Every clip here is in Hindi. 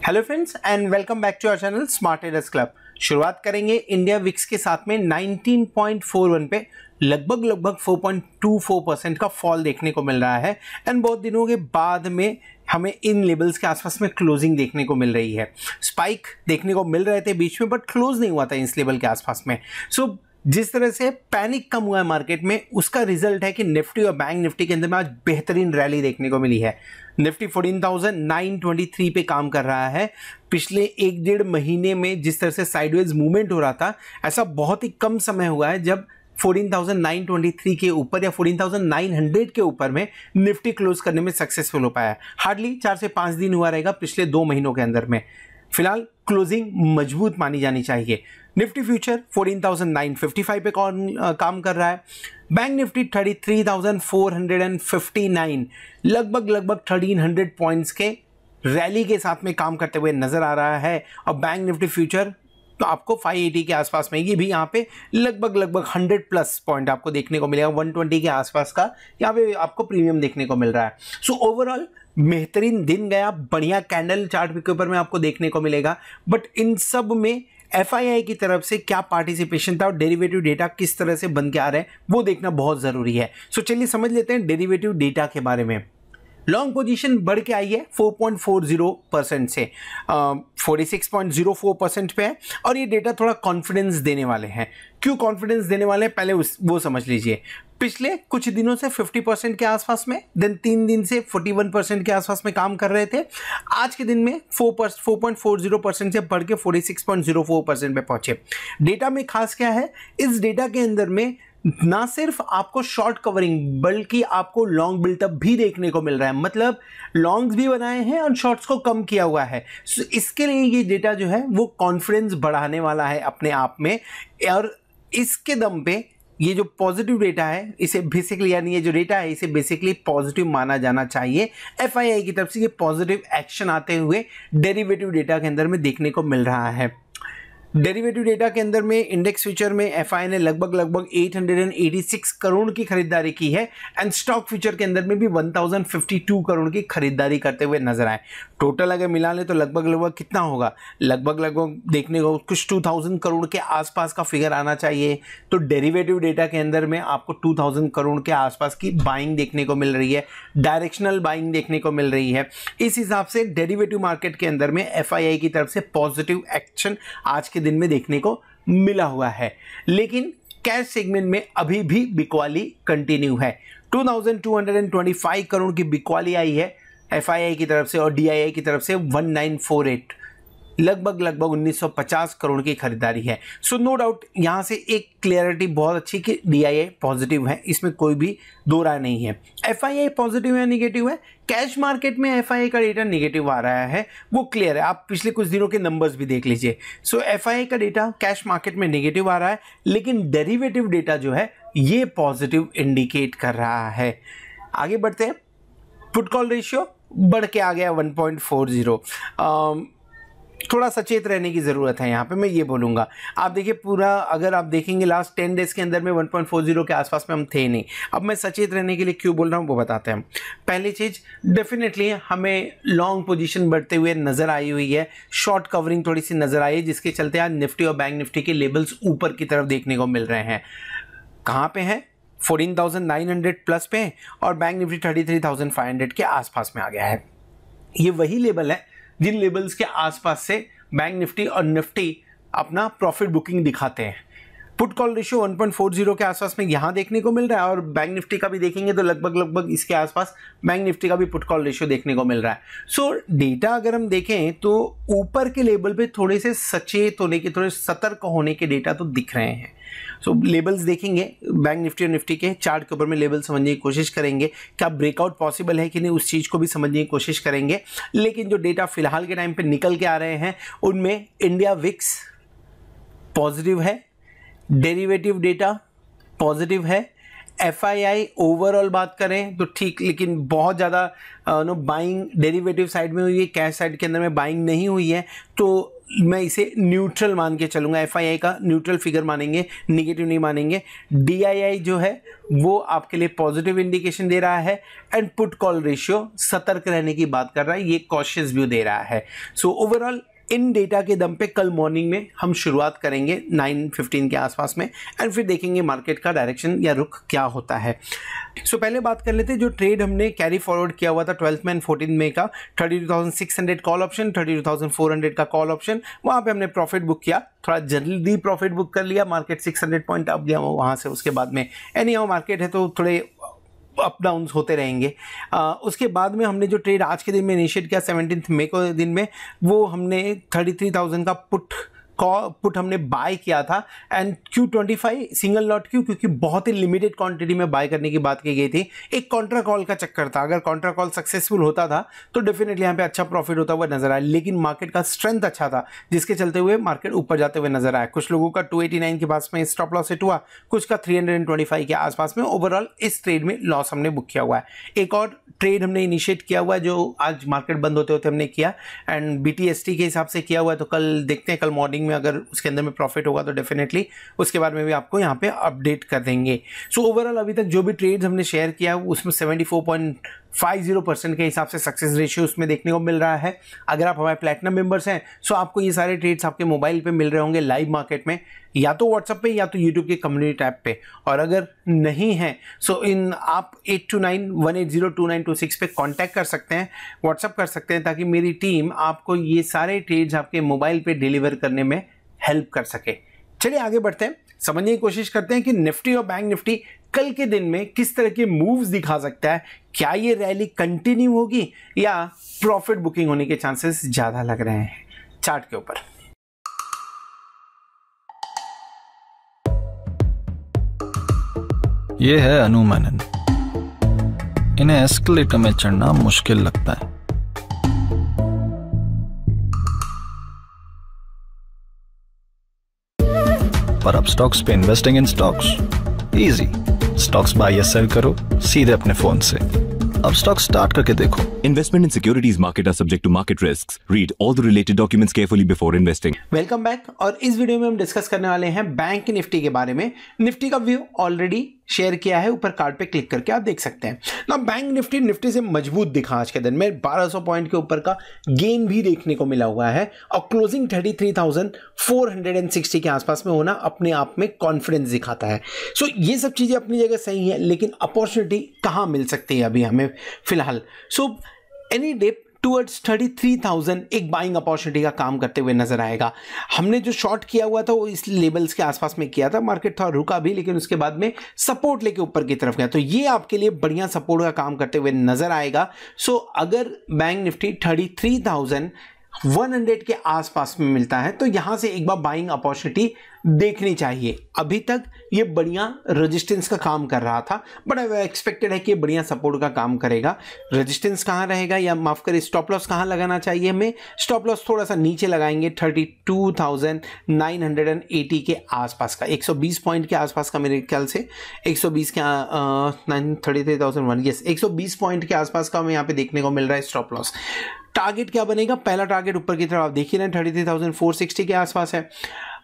Hello friends and welcome back to our channel smart traders club. शुरुआत करेंगे इंडिया विक्स के साथ में 19.41 पे लगभग 4.24% का फॉल देखने को मिल रहा है एंड बहुत दिनों के बाद में हमें इन लेवल्स के आसपास में क्लोजिंग देखने को मिल रही है। स्पाइक देखने को मिल रहे थे बीच में बट क्लोज नहीं हुआ था इस लेवल के आसपास में। सो जिस तरह से पैनिक कम हुआ है मार्केट में उसका रिजल्ट है कि निफ्टी और बैंक निफ्टी के अंदर में आज बेहतरीन रैली देखने को मिली है। निफ्टी 14,923 पे काम कर रहा है। पिछले एक डेढ़ महीने में जिस तरह से साइडवेज मूवमेंट हो रहा था ऐसा बहुत ही कम समय हुआ है जब 14,923 के ऊपर या 14,900 के ऊपर में निफ्टी क्लोज करने में सक्सेसफुल हो पाया है। हार्डली 4 से 5 दिन हुआ रहेगा पिछले 2 महीनों के अंदर में। फिलहाल क्लोजिंग मजबूत मानी जानी चाहिए। निफ्टी फ्यूचर 14,955 पे काम कर रहा है। बैंक निफ्टी 33,459 लगभग 1300 पॉइंट्स के रैली के साथ में काम करते हुए नजर आ रहा है और बैंक निफ्टी फ्यूचर तो आपको 580 के आसपास में, ये भी यहाँ पे लगभग 100 प्लस पॉइंट आपको देखने को मिलेगा। 120 के आसपास का यहाँ पे आपको प्रीमियम देखने को मिल रहा है। सो ओवरऑल बेहतरीन दिन गया, बढ़िया कैंडल चार्ट के ऊपर में आपको देखने को मिलेगा। बट इन सब में FII की तरफ से क्या पार्टिसिपेशन था और डेरिवेटिव डेटा किस तरह से बन के आ रहे हैं वो देखना बहुत जरूरी है। सो चलिए समझ लेते हैं डेरिवेटिव डेटा के बारे में। लॉन्ग पोजीशन बढ़ के आई है 4.40% से 46.04% पे है और ये डेटा थोड़ा कॉन्फिडेंस देने वाले हैं। क्यों कॉन्फिडेंस देने वाले हैं पहले वो समझ लीजिए। पिछले कुछ दिनों से 50% के आसपास में, देन 3 दिन से 41% के आसपास में काम कर रहे थे। आज के दिन में 4.40% से बढ़ के 46.04% पे पहुंचे। डेटा में खास क्या है, इस डेटा के अंदर में ना सिर्फ आपको शॉर्ट कवरिंग बल्कि आपको लॉन्ग बिल्टअप भी देखने को मिल रहा है। मतलब लॉन्ग्स भी बनाए हैं और शॉर्ट्स को कम किया हुआ है। So, इसके लिए ये डेटा जो है वो कॉन्फिडेंस बढ़ाने वाला है अपने आप में और इसके दम पे ये जो पॉजिटिव डेटा है इसे बेसिकली, यानी ये जो डेटा है इसे बेसिकली पॉजिटिव माना जाना चाहिए। FII की तरफ से ये पॉजिटिव एक्शन आते हुए डेरिवेटिव डेटा के अंदर में देखने को मिल रहा है। डेरिवेटिव डेटा के अंदर में इंडेक्स फ्यूचर में FI ने लगभग 886 करोड़ की खरीदारी की है एंड स्टॉक फ्यूचर के अंदर में भी 1052 करोड़ की खरीदारी करते हुए नजर आए। टोटल अगर मिला ले तो लगभग कितना होगा, लगभग देखने को कुछ 2000 करोड़ के आसपास का फिगर आना चाहिए। तो डेरिवेटिव डेटा के अंदर में आपको 2000 करोड़ के आसपास की बाइंग देखने को मिल रही है, डायरेक्शनल बाइंग देखने को मिल रही है। इस हिसाब से डेरिवेटिव मार्केट के अंदर में FII की तरफ से पॉजिटिव एक्शन आज के दिन में देखने को मिला हुआ है। लेकिन कैश सेगमेंट में अभी भी बिकवाली कंटिन्यू है। 2225 करोड़ की बिकवाली आई है FII की तरफ से और DII की तरफ से 1948 लगभग 1950 करोड़ की खरीदारी है। सो नो डाउट यहां से एक क्लियरिटी बहुत अच्छी कि DII पॉजिटिव है, इसमें कोई भी दो राय नहीं है। FII पॉजिटिव है निगेटिव है, कैश मार्केट में FII का डेटा निगेटिव आ रहा है वो क्लियर है। आप पिछले कुछ दिनों के नंबर्स भी देख लीजिए। सो FII का डेटा कैश मार्केट में निगेटिव आ रहा है लेकिन डेरिवेटिव डेटा जो है ये पॉजिटिव इंडिकेट कर रहा है। आगे बढ़ते हैं। पुट कॉल रेशियो बढ़ के आ गया 1.40। थोड़ा सचेत रहने की ज़रूरत है यहाँ पे, मैं ये बोलूँगा। आप देखिए पूरा अगर आप देखेंगे लास्ट 10 डेज़ के अंदर में 1.40 के आसपास में हम थे नहीं। अब मैं सचेत रहने के लिए क्यों बोल रहा हूँ वो बताते हैं। पहली चीज़ डेफिनेटली हमें लॉन्ग पोजीशन बढ़ते हुए नज़र आई हुई है, शॉर्ट कवरिंग थोड़ी सी नज़र आई है जिसके चलते आज निफ्टी और बैंक निफ्टी के लेवल्स ऊपर की तरफ देखने को मिल रहे हैं। कहाँ पे हैं? 14,900 प्लस पे और बैंक निफ्टी 33,500 के आसपास में आ गया है। ये वही लेवल है जिन लेवल्स के आसपास से बैंक निफ्टी और निफ्टी अपना प्रॉफिट बुकिंग दिखाते हैं। पुट कॉल रेशियो 1.40 के आसपास में यहां देखने को मिल रहा है और बैंक निफ्टी का भी देखेंगे तो लगभग इसके आसपास बैंक निफ्टी का भी पुट कॉल रेशियो देखने को मिल रहा है। सो डेटा अगर हम देखें तो ऊपर के लेवल पे थोड़े से सचेत होने के, थोड़े सतर्क होने के डेटा तो दिख रहे हैं। सो लेवल्स देखेंगे बैंक निफ्टी और निफ्टी के चार्ट के ऊपर में लेवल समझने की कोशिश करेंगे, क्या ब्रेकआउट पॉसिबल है कि नहीं उस चीज़ को भी समझने की कोशिश करेंगे। लेकिन जो डेटा फिलहाल के टाइम पे निकल के आ रहे हैं उनमें इंडिया विक्स पॉजिटिव है, डेरिवेटिव डेटा पॉजिटिव है, FII ओवरऑल बात करें तो ठीक, लेकिन बहुत ज़्यादा बाइंग डेरिवेटिव साइड में हुई है, कैश साइड के अंदर में बाइंग नहीं हुई है, तो मैं इसे न्यूट्रल मान के चलूँगा। FII का न्यूट्रल फिगर मानेंगे, निगेटिव नहीं मानेंगे। DII जो है वो आपके लिए पॉजिटिव इंडिकेशन दे रहा है, एंड पुट कॉल रेशियो सतर्क रहने की बात कर रहा है, ये कॉशियस व्यू दे रहा है। सो ओवरऑल इन डेटा के दम पे कल मॉर्निंग में हम शुरुआत करेंगे 9:15 के आसपास में, एंड फिर देखेंगे मार्केट का डायरेक्शन या रुख क्या होता है। सो पहले बात कर लेते हैं जो ट्रेड हमने कैरी फॉरवर्ड किया हुआ था 12 में एंड 14 मई का, 32,600 कॉल ऑप्शन, 32,400 का कॉल ऑप्शन, वहाँ पे हमने प्रॉफिट बुक किया, थोड़ा जल्दी प्रॉफिट बुक कर लिया, मार्केट 600 पॉइंट अप गया वहाँ से। उसके बाद में एनी हाउ मार्केट है तो थोड़े अप डाउन्स होते रहेंगे। उसके बाद में हमने जो ट्रेड आज के दिन में इनिशिएट किया 17 मई को दिन में, वो हमने 33,000 का पुट हमने बाय किया था, एंड Q25 सिंगल लॉट क्यों, क्योंकि बहुत ही लिमिटेड क्वांटिटी में बाय करने की बात की गई थी। एक कॉन्ट्रा कॉल का चक्कर था, अगर कॉन्ट्रा कॉल सक्सेसफुल होता था तो डेफिनेटली यहाँ पे अच्छा प्रॉफिट होता हुआ नजर आया, लेकिन मार्केट का स्ट्रेंथ अच्छा था जिसके चलते हुए मार्केट ऊपर जाते हुए नजर आया। कुछ लोगों का 289 के पास में स्टॉप लॉस हिट हुआ, कुछ का 325 के आसपास में। ओवरऑल इस ट्रेड में लॉस हमने बुक किया हुआ है। एक और ट्रेड हमने इनिशिएट किया हुआ है जो आज मार्केट बंद होते होते हमने किया, एंड BTST के हिसाब से किया हुआ है, तो कल देखते हैं, कल मॉर्निंग में अगर उसके अंदर में प्रॉफिट होगा तो डेफिनेटली उसके बारे में भी आपको यहाँ पे अपडेट कर देंगे। सो ओवरऑल अभी तक जो भी ट्रेड्स हमने शेयर किया उसमें 74.50% के हिसाब से सक्सेस रेशियो उसमें देखने को मिल रहा है। अगर आप हमारे प्लैटिनम मेंबर्स हैं सो आपको ये सारे ट्रेड्स आपके मोबाइल पे मिल रहे होंगे लाइव मार्केट में, या तो व्हाट्सएप पे या तो यूट्यूब के कम्युनिटी टैब पे, और अगर नहीं है सो इन आप 8291802926 पे कांटेक्ट कर सकते हैं, व्हाट्सएप कर सकते हैं, ताकि मेरी टीम आपको ये सारे ट्रेड्स आपके मोबाइल पे डिलीवर करने में हेल्प कर सके। चलिए आगे बढ़ते हैं, समझने की कोशिश करते हैं कि निफ्टी और बैंक निफ्टी कल के दिन में किस तरह के मूव्स दिखा सकता है। क्या ये रैली कंटिन्यू होगी या प्रॉफिट बुकिंग होने के चांसेस ज्यादा लग रहे हैं चार्ट के ऊपर। ये है अनुमानन, इन्हें एस्केलेटर में चढ़ना मुश्किल लगता है। पर अब स्टॉक्स पे investing in stocks easy, stocks buy या सेल करो सीधे अपने फोन से। अब स्टॉक स्टार्ट करके देखो। Investment in securities market are subject to market risks. Read all the related documents carefully before investing. Welcome back, और इस वीडियो में हम डिस्कस करने वाले हैं बैंक निफ्टी के बारे में। निफ्टी का व्यू ऑलरेडी शेयर किया है, ऊपर कार्ड पे क्लिक करके आप देख सकते हैं ना। बैंक निफ्टी से मजबूत दिखा आज के दिन में, 1200 पॉइंट के ऊपर का गेन भी देखने को मिला हुआ है, और क्लोजिंग 33,460 के आसपास में होना अपने आप में कॉन्फिडेंस दिखाता है। सो ये सब चीजें अपनी जगह सही है, लेकिन अपॉर्चुनिटी कहां मिल सकती है अभी हमें फिलहाल। सो एनी डिप टुवर्ड्स 33,000 एक बाइंग अपॉर्चुनिटी का काम करते हुए नजर आएगा। हमने जो शॉर्ट किया हुआ था वो इस लेवल्स के आसपास में किया था, मार्केट थोड़ा रुका भी, लेकिन उसके बाद में सपोर्ट लेके ऊपर की तरफ गया, तो ये आपके लिए बढ़िया सपोर्ट का काम करते हुए नजर आएगा। सो अगर बैंक निफ्टी 33,100 के आसपास में मिलता है तो यहां से एक बार बाइंग अपॉर्चुनिटी देखनी चाहिए। अभी तक ये बढ़िया रेजिस्टेंस का काम कर रहा था, बट एक्सपेक्टेड है कि ये बढ़िया सपोर्ट का काम करेगा। रेजिस्टेंस कहां रहेगा, या माफ करें स्टॉप लॉस कहां लगाना चाहिए हमें, स्टॉप लॉस थोड़ा सा नीचे लगाएंगे 32,980 के आसपास का, 120 पॉइंट के आसपास का, मेरे ख्याल से 120 के 33,001, यस 120 पॉइंट के आसपास का हमें यहाँ पे देखने को मिल रहा है स्टॉप लॉस। टारगेट क्या बनेगा, पहला टारगेट ऊपर की तरफ आप देख ही रहे हैं 33,460 के आसपास है।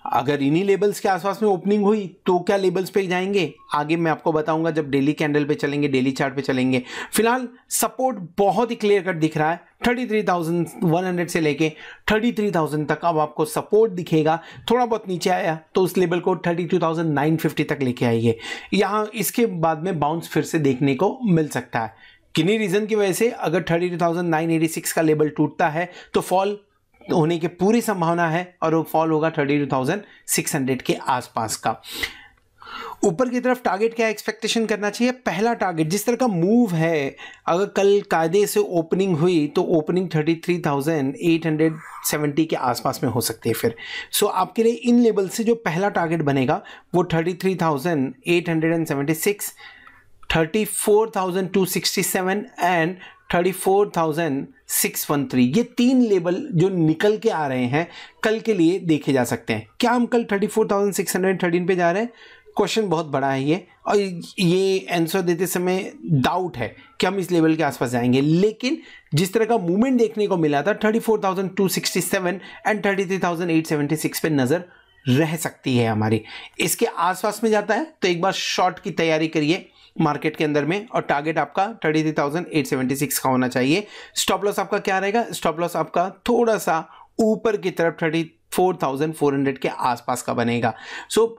अगर इन्हीं लेवल्स के आसपास में ओपनिंग हुई तो क्या लेवल्स पे जाएंगे आगे मैं आपको बताऊंगा जब डेली कैंडल पे चलेंगे, डेली चार्ट पे चलेंगे। फिलहाल सपोर्ट बहुत ही क्लियर कट दिख रहा है, 33,100 से लेके 33,000 तक अब आपको सपोर्ट दिखेगा। थोड़ा बहुत नीचे आया तो उस लेवल को 32,950 तक लेके आइए, यहाँ इसके बाद में बाउंस फिर से देखने को मिल सकता है। किन्हीं रीजन की वजह से अगर 32,986 का लेवल टूटता है तो फॉल होने की पूरी संभावना है, और वो फॉल होगा 32,600 के आसपास का। ऊपर की तरफ टारगेट क्या एक्सपेक्टेशन करना चाहिए, पहला टारगेट जिस तरह का मूव है, अगर कल कायदे से ओपनिंग हुई तो ओपनिंग 33,870 के आसपास में हो सकती है फिर। सो आपके लिए इन लेवल से जो पहला टारगेट बनेगा वो 33,876, 34,267 एंड 34,613, ये तीन लेवल जो निकल के आ रहे हैं कल के लिए देखे जा सकते हैं। क्या हम कल 34,613 पे जा रहे हैं, क्वेश्चन बहुत बड़ा है ये, और ये आंसर देते समय डाउट है कि हम इस लेवल के आसपास जाएंगे, लेकिन जिस तरह का मूवमेंट देखने को मिला था 34,267 एंड 33,876 पे नज़र रह सकती है हमारी। इसके आसपास में जाता है तो एक बार शॉर्ट की तैयारी करिए मार्केट के अंदर में, और टारगेट आपका 33,876 का होना चाहिए। स्टॉप लॉस आपका क्या रहेगा? स्टॉप लॉस आपका थोड़ा सा ऊपर की तरफ 34,400 के आसपास का बनेगा। सो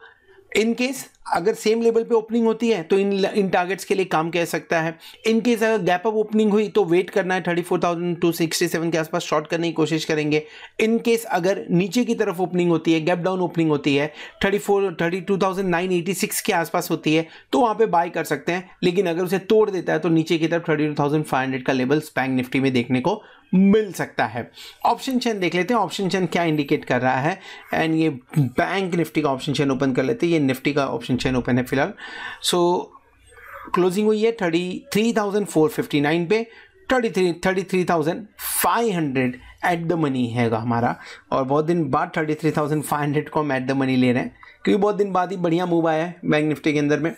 इन केस अगर सेम लेवल पे ओपनिंग होती है तो इन टारगेट्स के लिए काम कह सकता है। इन केस अगर गैप अप ओपनिंग हुई तो वेट करना है 34,267 के आसपास शॉर्ट करने की कोशिश करेंगे। इन केस अगर नीचे की तरफ ओपनिंग होती है, गैप डाउन ओपनिंग होती है, 32,986 के आसपास होती है तो वहाँ पे बाय कर सकते हैं, लेकिन अगर उसे तोड़ देता है तो नीचे की तरफ 32,500 का लेवल बैंक निफ्टी में देखने को मिल सकता है। ऑप्शन चेन देख लेते हैं, ऑप्शन चेन क्या इंडिकेट कर रहा है, एंड ये बैंक निफ्टी का ऑप्शन चेन ओपन कर लेते हैं। ये निफ्टी का ऑप्शन चेन ओपन है फिलहाल। सो क्लोजिंग हुई है 33,459 पे, 33,500 एट द मनी हैगा हमारा, और बहुत दिन बाद 33,500 को हम एट द मनी ले रहे हैं क्योंकि बहुत दिन बाद ही बढ़िया मूव आया है बैंक निफ्टी के अंदर में।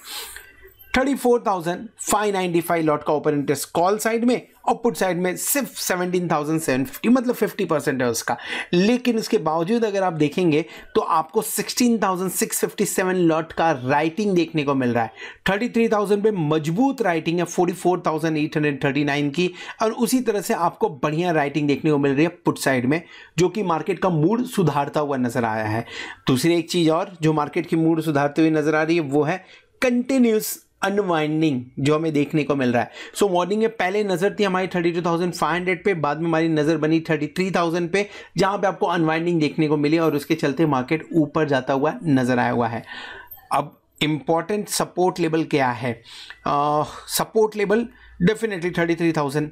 34,595 लॉट का ओपन इंटरेस्ट कॉल साइड में, और पुट साइड में सिर्फ 17,750, मतलब 50% है उसका। लेकिन इसके बावजूद अगर आप देखेंगे तो आपको 16,657 लॉट का राइटिंग देखने को मिल रहा है। 33,000 पे मजबूत राइटिंग है 44,839 की, और उसी तरह से आपको बढ़िया राइटिंग देखने को मिल रही है पुट साइड में, जो कि मार्केट का मूड सुधारता हुआ नजर आया है। दूसरी एक चीज और जो मार्केट की मूड सुधारते हुए नजर आ रही है वो है कंटिन्यूस अनवाइंडिंग जो हमें देखने को मिल रहा है। सो मॉर्निंग में पहले नजर थी हमारी 32,500 पे, बाद में हमारी नजर बनी 33,000 पे, जहां पे आपको अनवाइंडिंग देखने को मिली और उसके चलते मार्केट ऊपर जाता हुआ नजर आया हुआ है। अब इंपॉर्टेंट सपोर्ट लेवल क्या है? सपोर्ट लेवल डेफिनेटली 33,000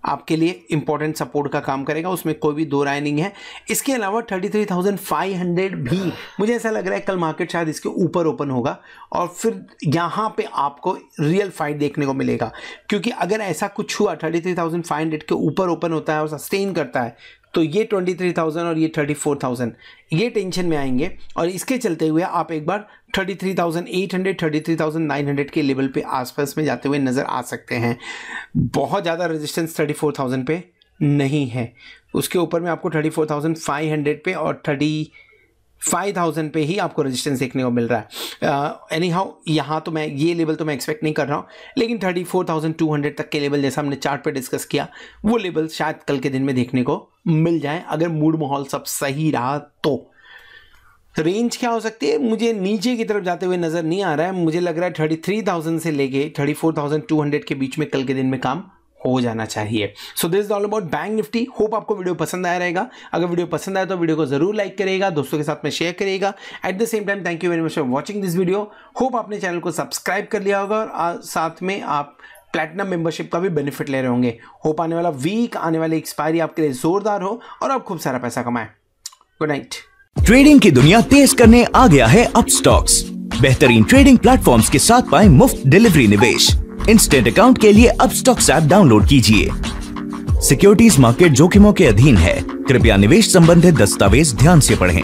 आपके लिए इंपॉर्टेंट सपोर्ट का काम करेगा, उसमें कोई भी दो राय नहीं है। इसके अलावा 33,500 भी मुझे ऐसा लग रहा है कल मार्केट शायद इसके ऊपर ओपन होगा, और फिर यहाँ पे आपको रियल फाइट देखने को मिलेगा, क्योंकि अगर ऐसा कुछ हुआ 33,500 के ऊपर ओपन होता है और सस्टेन करता है तो ये 23,000 और ये 34,000 ये टेंशन में आएंगे, और इसके चलते हुए आप एक बार 33,800 33,900 के लेवल पे आसपास में जाते हुए नज़र आ सकते हैं। बहुत ज़्यादा रेजिस्टेंस 34,000 पे नहीं है, उसके ऊपर में आपको 34,500 पे और 35,000 पे ही आपको रेजिस्टेंस देखने को मिल रहा है। एनी हाउ यहाँ तो मैं ये लेवल तो मैं एक्सपेक्ट नहीं कर रहा हूँ, लेकिन 34,200 तक के लेवल जैसा हमने चार्ट पे डिस्कस किया वो लेवल शायद कल के दिन में देखने को मिल जाए, अगर मूड माहौल सब सही रहा तो। रेंज क्या हो सकती है? मुझे नीचे की तरफ जाते हुए नज़र नहीं आ रहा है, मुझे लग रहा है 33,000 से लेके 34,200 के बीच में कल के दिन में काम हो जाना चाहिए। So this is all about bank Nifty. Hope आपको वीडियो पसंद आया रहेगा। अगर वीडियो पसंद आया तो वीडियो को जरूर लाइक करिएगा, दोस्तों के साथ में शेयर करिएगा। At the same time thank you very much for watching this video. Hope आपने चैनल को सब्सक्राइब कर लिया होगा और साथ में आप प्लैटिनम मेंबरशिप का भी बेनिफिट ले रहे होंगे। होप आने वाला वीक, आने वाली एक्सपायरी आपके लिए जोरदार हो और आप खूब सारा पैसा कमाएं। Good night. ट्रेडिंग की दुनिया तेज करने आ गया है अपस्टॉक्स। बेहतरीन ट्रेडिंग प्लेटफॉर्म्स के साथ पाएं मुफ्त डिलीवरी निवेश। इंस्टेंट अकाउंट के लिए अपस्टॉक्स ऐप डाउनलोड कीजिए। सिक्योरिटीज मार्केट जोखिमों के अधीन है, कृपया निवेश संबंधित दस्तावेज ध्यान से पढ़ें।